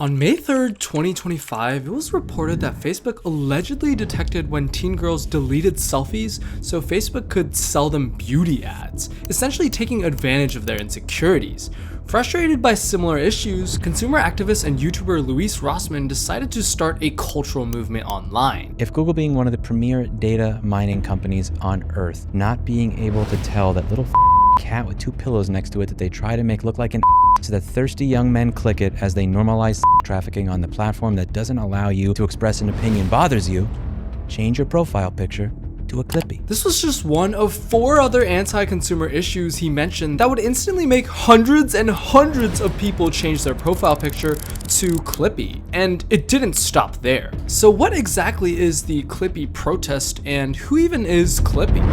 On May 3rd, 2025, it was reported that Facebook allegedly detected when teen girls deleted selfies so Facebook could sell them beauty ads, essentially taking advantage of their insecurities. Frustrated by similar issues, consumer activist and YouTuber Rossmann decided to start a cultural movement online. If Google, being one of the premier data mining companies on earth, not being able to tell that little cat with two pillows next to it that they try to make look like an so that thirsty young men click it as they normalize trafficking on the platform that doesn't allow you to express an opinion bothers you, change your profile picture to a Clippy. This was just one of 4 other anti-consumer issues he mentioned that would instantly make hundreds and hundreds of people change their profile picture to Clippy, and it didn't stop there. So what exactly is the Clippy protest, and who even is Clippy?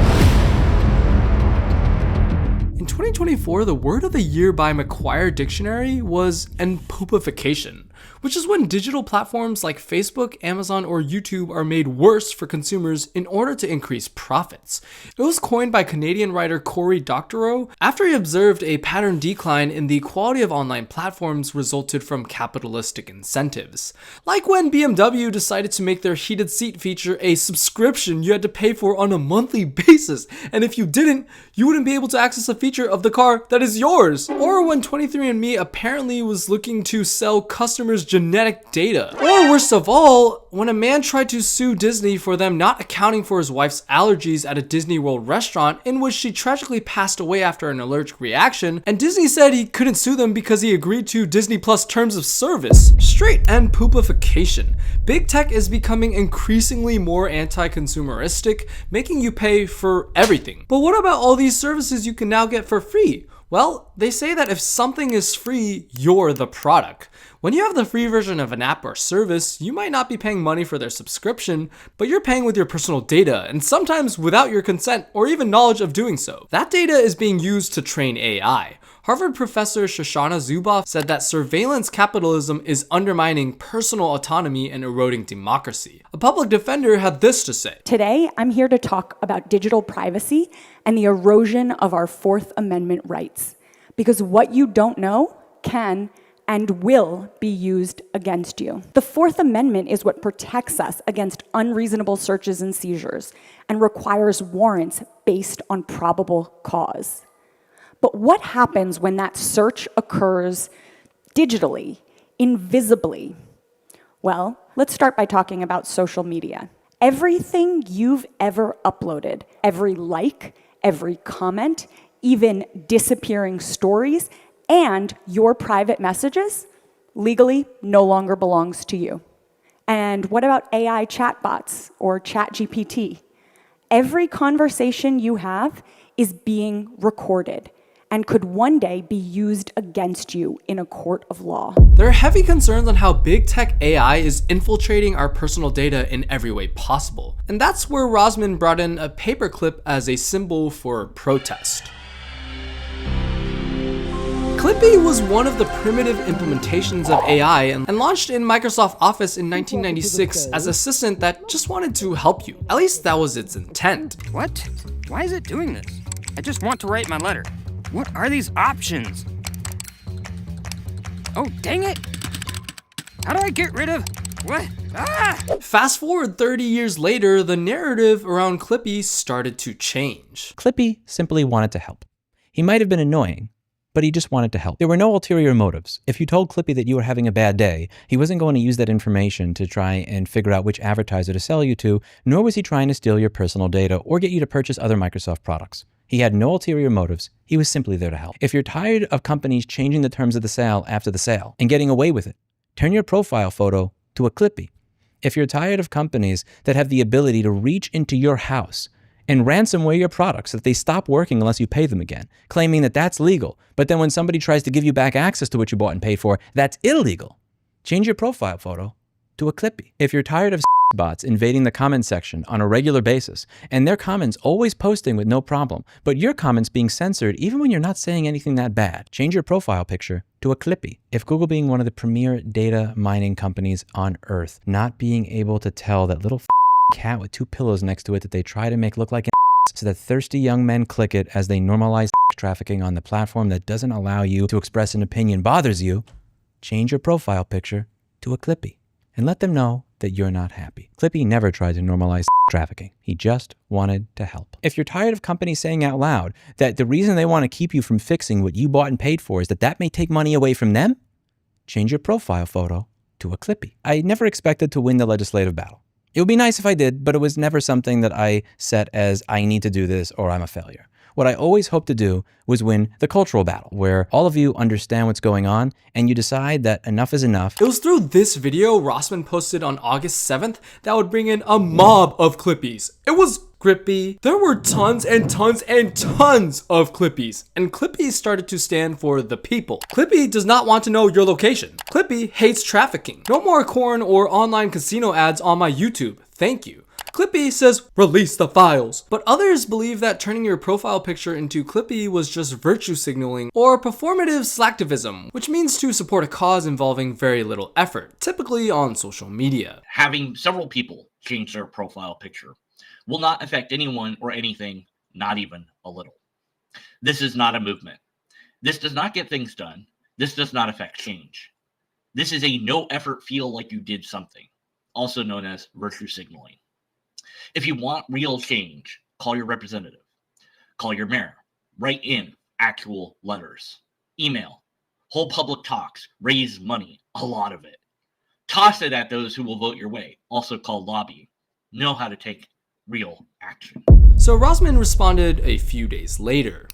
In 2024, the word of the year by Macquarie Dictionary was enpoopification, which is when digital platforms like Facebook, Amazon, or YouTube are made worse for consumers in order to increase profits. It was coined by Canadian writer Cory Doctorow after he observed a pattern decline in the quality of online platforms resulted from capitalistic incentives. Like when BMW decided to make their heated seat feature a subscription you had to pay for on a monthly basis, and if you didn't, you wouldn't be able to access a feature of the car that is yours. Or when 23andMe apparently was looking to sell customers genetic data. Or worst of all, when a man tried to sue Disney for them not accounting for his wife's allergies at a Disney World restaurant in which she tragically passed away after an allergic reaction, and Disney said he couldn't sue them because he agreed to Disney Plus terms of service. Straight enpoopification. Big tech is becoming increasingly more anti-consumeristic, making you pay for everything. But what about all these services you can now get for free? Well, they say that if something is free, you're the product. When you have the free version of an app or service, you might not be paying money for their subscription, but you're paying with your personal data, and sometimes without your consent or even knowledge of doing so. That data is being used to train AI. Harvard professor Shoshana Zuboff said that surveillance capitalism is undermining personal autonomy and eroding democracy. A public defender had this to say. Today, I'm here to talk about digital privacy and the erosion of our Fourth Amendment rights. Because what you don't know can and will be used against you. The Fourth Amendment is what protects us against unreasonable searches and seizures and requires warrants based on probable cause. But what happens when that search occurs digitally, invisibly? Well, let's start by talking about social media. Everything you've ever uploaded, every like, every comment, even disappearing stories, and your private messages legally no longer belongs to you. And what about AI chatbots or ChatGPT? Every conversation you have is being recorded and could one day be used against you in a court of law. There are heavy concerns on how big tech AI is infiltrating our personal data in every way possible. And that's where Rossmann brought in a paperclip as a symbol for protest. Clippy was one of the primitive implementations of AI and launched in Microsoft Office in 1996 as an assistant that just wanted to help you. At least that was its intent. What? Why is it doing this? I just want to write my letter. What are these options? Oh, dang it! How do I get rid of... What? Ah! Fast forward 30 years later, the narrative around Clippy started to change. Clippy simply wanted to help. He might have been annoying, but he just wanted to help. There were no ulterior motives. If you told Clippy that you were having a bad day, he wasn't going to use that information to try and figure out which advertiser to sell you to, nor was he trying to steal your personal data or get you to purchase other Microsoft products. He had no ulterior motives. He was simply there to help. If you're tired of companies changing the terms of the sale after the sale and getting away with it, turn your profile photo to a Clippy. If you're tired of companies that have the ability to reach into your house and ransomware your products so that they stop working unless you pay them again, claiming that that's legal, but then when somebody tries to give you back access to what you bought and paid for, that's illegal, change your profile photo to a Clippy. If you're tired of bots invading the comment section on a regular basis, and their comments always posting with no problem, but your comments being censored even when you're not saying anything that bad, change your profile picture to a Clippy. If Google, being one of the premier data mining companies on earth, not being able to tell that little cat with two pillows next to it that they try to make look like an so that thirsty young men click it as they normalize trafficking on the platform that doesn't allow you to express an opinion bothers you, change your profile picture to a Clippy and let them know that you're not happy. Clippy never tried to normalize trafficking. He just wanted to help. If you're tired of companies saying out loud that the reason they want to keep you from fixing what you bought and paid for is that may take money away from them, change your profile photo to a Clippy. I never expected to win the legislative battle. It would be nice if I did, but it was never something that I set as I need to do this or I'm a failure. What I always hoped to do was win the cultural battle, where all of you understand what's going on and you decide that enough is enough. It was through this video Rossmann posted on August 7th that would bring in a mob of Clippies. It was Clippy. There were tons and tons and tons of Clippies, and Clippy started to stand for the people. Clippy does not want to know your location. Clippy hates trafficking. No more corn or online casino ads on my YouTube. Thank you. Clippy says, release the files. But others believe that turning your profile picture into Clippy was just virtue signaling or performative slacktivism, which means to support a cause involving very little effort, typically on social media. Having several people change their profile picture will not affect anyone or anything, not even a little. This is not a movement. This does not get things done. This does not affect change. This is a no effort feel like you did something, also known as virtue signaling. If you want real change, call your representative, call your mayor, write in actual letters, email, hold public talks, raise money, a lot of it. Toss it at those who will vote your way, also called lobbying. Know how to take real action. So Rossmann responded a few days later.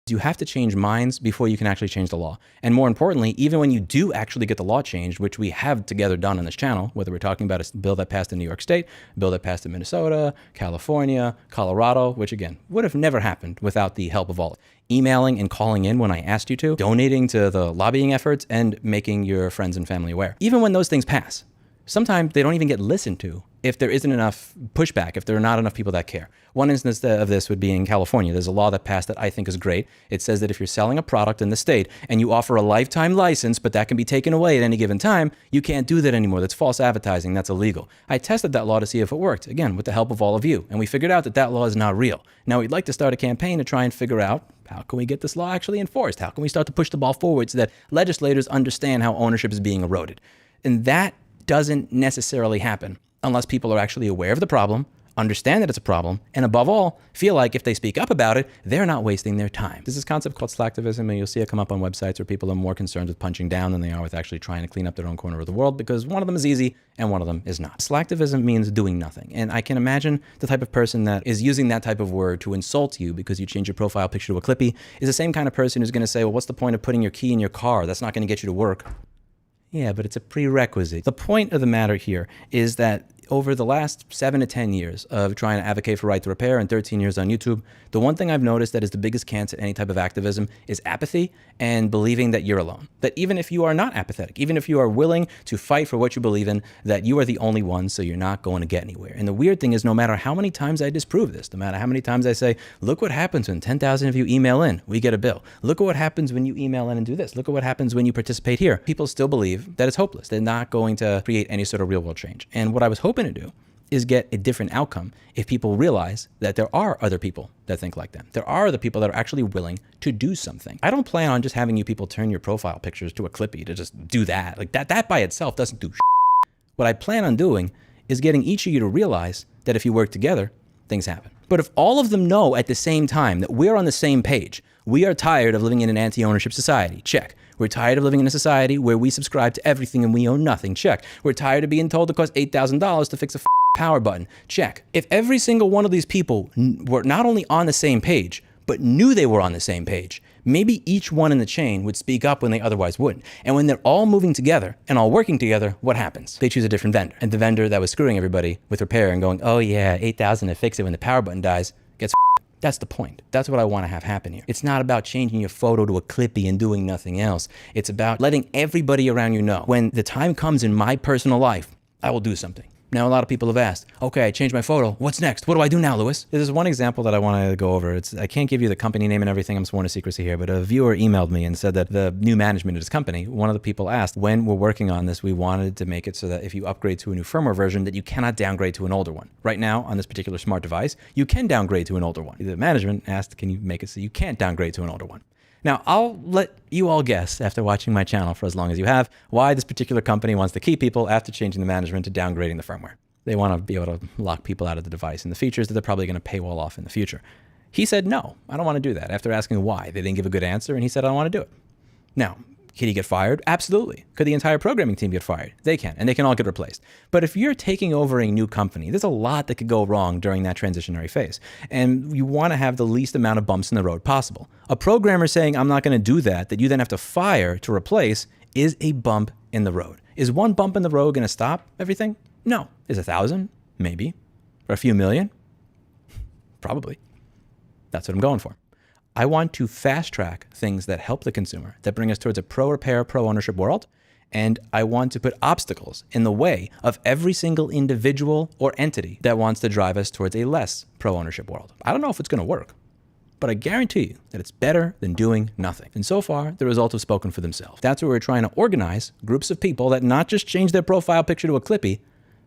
You have to change minds before you can actually change the law. And more importantly, even when you do actually get the law changed, which we have together done on this channel, whether we're talking about a bill that passed in New York State, a bill that passed in Minnesota, California, Colorado, which again, would have never happened without the help of all. Emailing and calling in when I asked you to, donating to the lobbying efforts, and making your friends and family aware. Even when those things pass, sometimes they don't even get listened to if there isn't enough pushback, if there are not enough people that care. One instance of this would be in California. There's a law that passed that I think is great. It says that if you're selling a product in the state and you offer a lifetime license, but that can be taken away at any given time, you can't do that anymore. That's false advertising. That's illegal. I tested that law to see if it worked, again, with the help of all of you. And we figured out that that law is not real. Now we'd like to start a campaign to try and figure out how can we get this law actually enforced? How can we start to push the ball forward so that legislators understand how ownership is being eroded? And that doesn't necessarily happen unless people are actually aware of the problem, understand that it's a problem, and above all, feel like if they speak up about it, they're not wasting their time. There's this concept called slacktivism, and you'll see it come up on websites where people are more concerned with punching down than they are with actually trying to clean up their own corner of the world, because one of them is easy and one of them is not. Slacktivism means doing nothing, and I can imagine the type of person that is using that type of word to insult you because you change your profile picture to a Clippy is the same kind of person who's going to say, well, what's the point of putting your key in your car? That's not going to get you to work. Yeah, but it's a prerequisite. The point of the matter here is that over the last 7 to 10 years of trying to advocate for right to repair and 13 years on YouTube, the one thing I've noticed that is the biggest cancer to any type of activism is apathy and believing that you're alone. That even if you are not apathetic, even if you are willing to fight for what you believe in, that you are the only one, so you're not going to get anywhere. And the weird thing is, no matter how many times I disprove this, no matter how many times I say, look what happens when 10,000 of you email in, we get a bill. Look at what happens when you email in and do this. Look at what happens when you participate here. People still believe that it's hopeless. They're not going to create any sort of real world change. And what I was hoping to do is get a different outcome if people realize that there are other people that think like them. There are other people that are actually willing to do something. I don't plan on just having you people turn your profile pictures to a Clippy to just do that. Like that by itself doesn't do shit. What I plan on doing is getting each of you to realize that if you work together, things happen. But if all of them know at the same time that we're on the same page, we are tired of living in an anti-ownership society, check. We're tired of living in a society where we subscribe to everything and we own nothing, check. We're tired of being told it costs $8,000 to fix a power button, check. If every single one of these people were not only on the same page, but knew they were on the same page, maybe each one in the chain would speak up when they otherwise wouldn't. And when they're all moving together and all working together, what happens? They choose a different vendor. And the vendor that was screwing everybody with repair and going, oh yeah, $8,000 to fix it when the power button dies, gets That's the point. That's what I want to have happen here. It's not about changing your photo to a Clippy and doing nothing else. It's about letting everybody around you know when the time comes in my personal life, I will do something. Now, a lot of people have asked, okay, I changed my photo. What's next? What do I do now, Lewis? There's one example that I want to go over. I can't give you the company name and everything. I'm sworn to secrecy here, but a viewer emailed me and said that the new management of his company, one of the people asked, when we're working on this, we wanted to make it so that if you upgrade to a new firmware version, that you cannot downgrade to an older one. Right now, on this particular smart device, you can downgrade to an older one. The management asked, can you make it so you can't downgrade to an older one? Now, I'll let you all guess, after watching my channel for as long as you have, why this particular company wants to keep people after changing the management to downgrading the firmware. They want to be able to lock people out of the device and the features that they're probably going to paywall off in the future. He said, no, I don't want to do that. After asking why, they didn't give a good answer, and he said, I don't want to do it. Now, can he get fired? Absolutely. Could the entire programming team get fired? They can, and they can all get replaced. But if you're taking over a new company, there's a lot that could go wrong during that transitionary phase. And you want to have the least amount of bumps in the road possible. A programmer saying, I'm not going to do that you then have to fire to replace, is a bump in the road. Is one bump in the road going to stop everything? No. Is 1,000? Maybe. Or a few million? Probably. That's what I'm going for. I want to fast track things that help the consumer, that bring us towards a pro-repair, pro-ownership world, and I want to put obstacles in the way of every single individual or entity that wants to drive us towards a less pro-ownership world. I don't know if it's going to work, but I guarantee you that it's better than doing nothing. And so far, the results have spoken for themselves. That's where we're trying to organize groups of people that not just change their profile picture to a Clippy,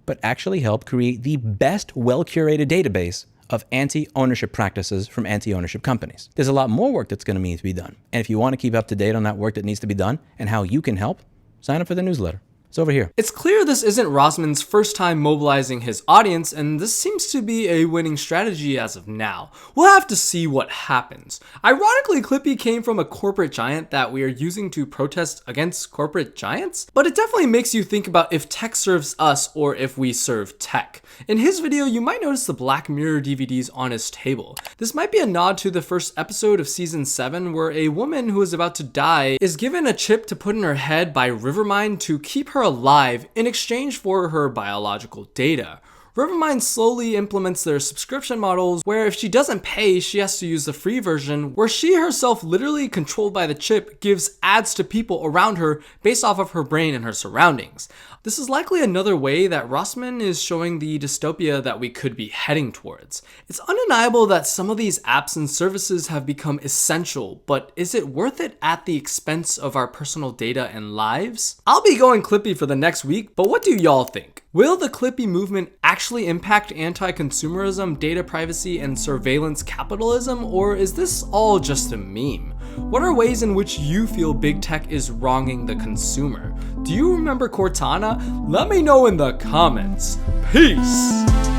but actually help create the best well-curated database of anti-ownership practices from anti-ownership companies. There's a lot more work that's going to need to be done. And if you want to keep up to date on that work that needs to be done and how you can help, sign up for the newsletter. It's over here. It's clear this isn't Rossmann's first time mobilizing his audience, and this seems to be a winning strategy as of now. We'll have to see what happens. Ironically, Clippy came from a corporate giant that we are using to protest against corporate giants, but it definitely makes you think about if tech serves us or if we serve tech. In his video, you might notice the Black Mirror DVDs on his table. This might be a nod to the first episode of season 7, where a woman who is about to die is given a chip to put in her head by Rivermind to keep her alive in exchange for her biological data. Rivermind slowly implements their subscription models where if she doesn't pay, she has to use the free version, where she herself, literally controlled by the chip, gives ads to people around her based off of her brain and her surroundings. This is likely another way that Rossmann is showing the dystopia that we could be heading towards. It's undeniable that some of these apps and services have become essential, but is it worth it at the expense of our personal data and lives? I'll be going Clippy for the next week, but what do y'all think? Will the Clippy movement actually impact anti-consumerism, data privacy, and surveillance capitalism, or is this all just a meme? What are ways in which you feel big tech is wronging the consumer? Do you remember Cortana? Let me know in the comments. Peace!